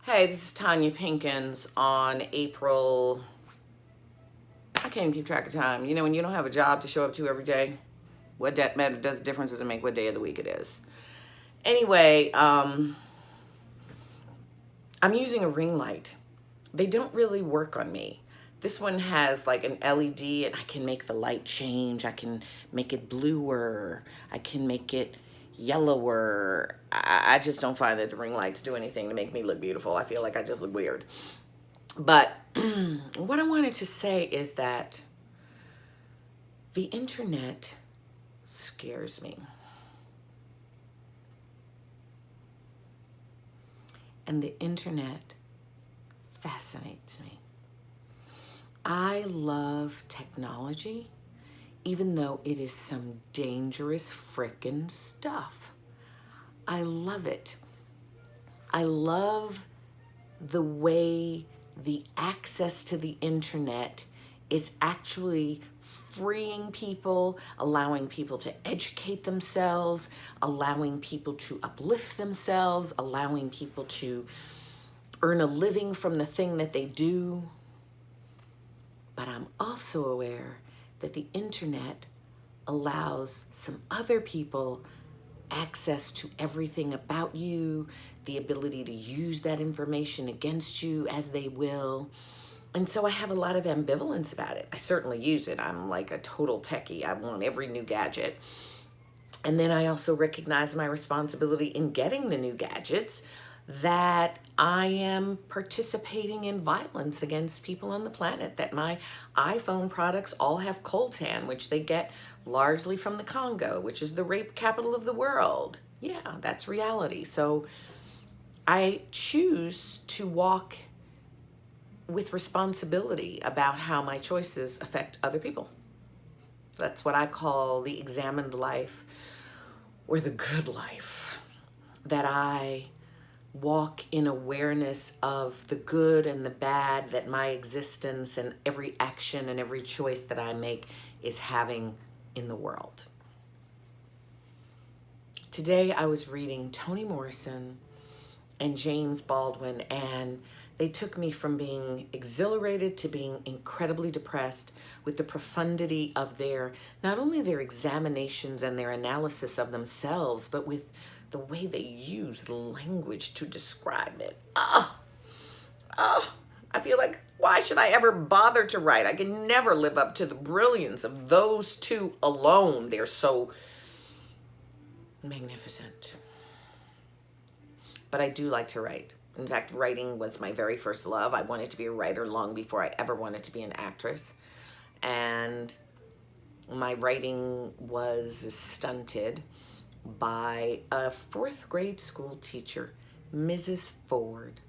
Hey, this is Tonya Pinkins on April. I can't even keep track of time. You know, when you don't have a job to show up to every day, what that matter does difference doesn't make what day of the week it is. Anyway, I'm using a ring light. They don't really work on me. This one has like an LED and I can make the light change. I can make it bluer. I can make it yellower. I just don't find that the ring lights do anything to make me look beautiful. I feel like I just look weird. But what I wanted to say is that the internet scares me. And the internet fascinates me. I love technology, even though it is some dangerous frickin' stuff. I love it. I love the way the access to the internet is actually freeing people, allowing people to educate themselves, allowing people to uplift themselves, allowing people to earn a living from the thing that they do. But I'm also aware that the internet allows some other people access to everything about you, the ability to use that information against you as they will. And so I have a lot of ambivalence about it. I certainly use it. I'm like a total techie. I want every new gadget. And then I also recognize my responsibility in getting the new gadgets, that I am participating in violence against people on the planet, that my iPhone products all have coltan, which they get largely from the Congo, which is the rape capital of the world. Yeah, that's reality. So I choose to walk with responsibility about how my choices affect other people. That's what I call the examined life, or the good life, that I walk in awareness of the good and the bad that my existence and every action and every choice that I make is having in the world. Today I was reading Toni Morrison and James Baldwin, and they took me from being exhilarated to being incredibly depressed with the profundity of their, not only their examinations and their analysis of themselves, but with the way they use language to describe it. I feel like, why should I ever bother to write? I can never live up to the brilliance of those two alone. They're so magnificent. But I do like to write. In fact, writing was my very first love. I wanted to be a writer long before I ever wanted to be an actress. And my writing was stunted by a fourth grade school teacher, Mrs. Ford.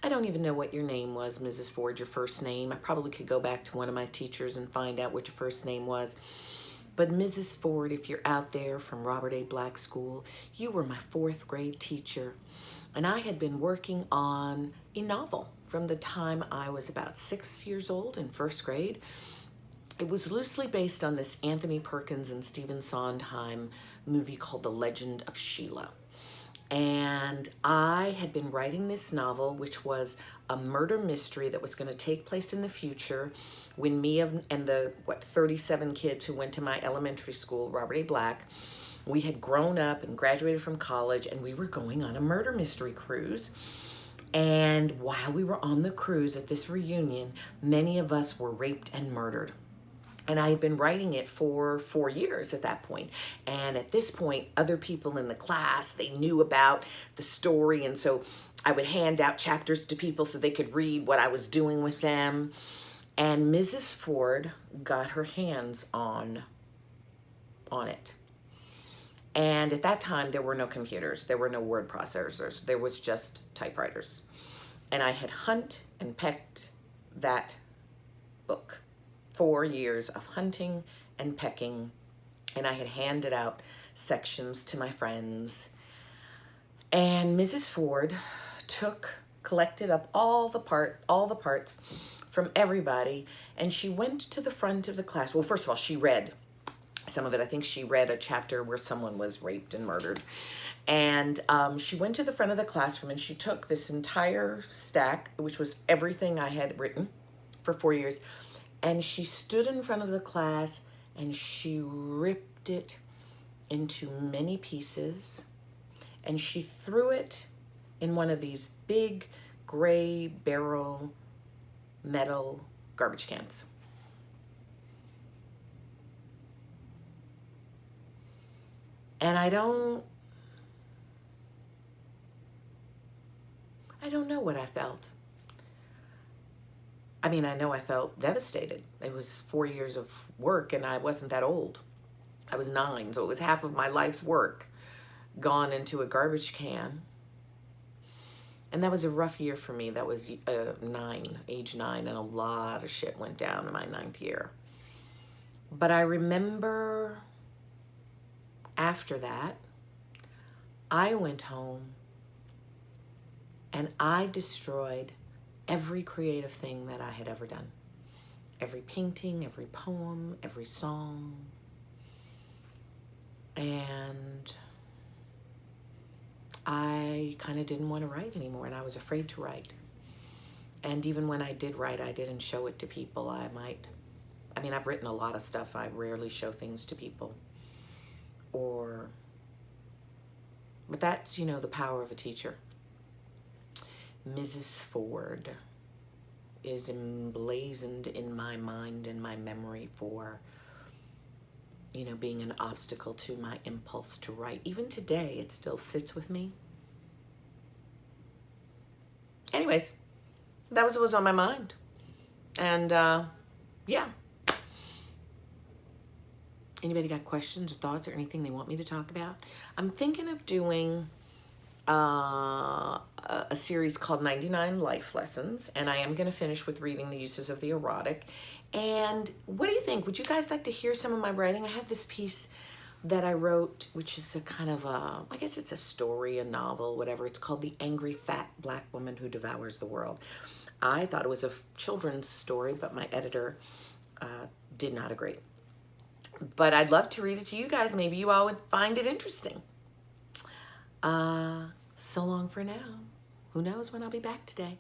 I don't even know what your name was, Mrs. Ford, your first name. I probably could go back to one of my teachers and find out what your first name was. But Mrs. Ford, if you're out there from Robert A. Black School, you were my fourth grade teacher. And I had been working on a novel from the time I was about 6 years old in first grade. It was loosely based on this Anthony Perkins and Stephen Sondheim movie called The Legend of Sheila. And I had been writing this novel, which was a murder mystery that was going to take place in the future when me and the 37 kids who went to my elementary school, Robert A. Black, we had grown up and graduated from college, and we were going on a murder mystery cruise. And while we were on the cruise at this reunion, many of us were raped and murdered. And I had been writing it for 4 years at that point. And at this point, other people in the class, they knew about the story. And so I would hand out chapters to people so they could read what I was doing with them. And Mrs. Ford got her hands on it. And at that time, there were no computers. There were no word processors. There was just typewriters. And I had hunt and pecked that book. 4 years of hunting and pecking. And I had handed out sections to my friends. And Mrs. Ford collected up all the parts from everybody. And she went to the front of the class. Well, first of all, she read some of it. I think she read a chapter where someone was raped and murdered. And she went to the front of the classroom and she took this entire stack, which was everything I had written for 4 years, and she stood in front of the class and she ripped it into many pieces and she threw it in one of these big gray barrel metal garbage cans. And I don't know what I felt. I mean, I know I felt devastated. It was 4 years of work and I wasn't that old. I was 9, so it was half of my life's work gone into a garbage can. And that was a rough year for me. That was age 9, and a lot of shit went down in my 9th year. But I remember after that, I went home and I destroyed every creative thing that I had ever done. Every painting, every poem, every song. And I kind of didn't want to write anymore, and I was afraid to write. And even when I did write, I didn't show it to people. I've written a lot of stuff. I rarely show things to people. But that's, the power of a teacher. Mrs. Ford is emblazoned in my mind and my memory for, being an obstacle to my impulse to write. Even today, it still sits with me. Anyways, that was what was on my mind. And, yeah. Anybody got questions or thoughts or anything they want me to talk about? I'm thinking of doing a series called 99 Life Lessons, and I am going to finish with reading the uses of the erotic. And what do you think? Would you guys like to hear some of my writing? I have this piece that I wrote, which is a kind of I guess it's a story, a novel, whatever. It's called The Angry Fat Black Woman Who Devours the World. I thought it was a children's story, but my editor did not agree. But I'd love to read it to you guys. Maybe you all would find it interesting. So long for now. Who knows when I'll be back today.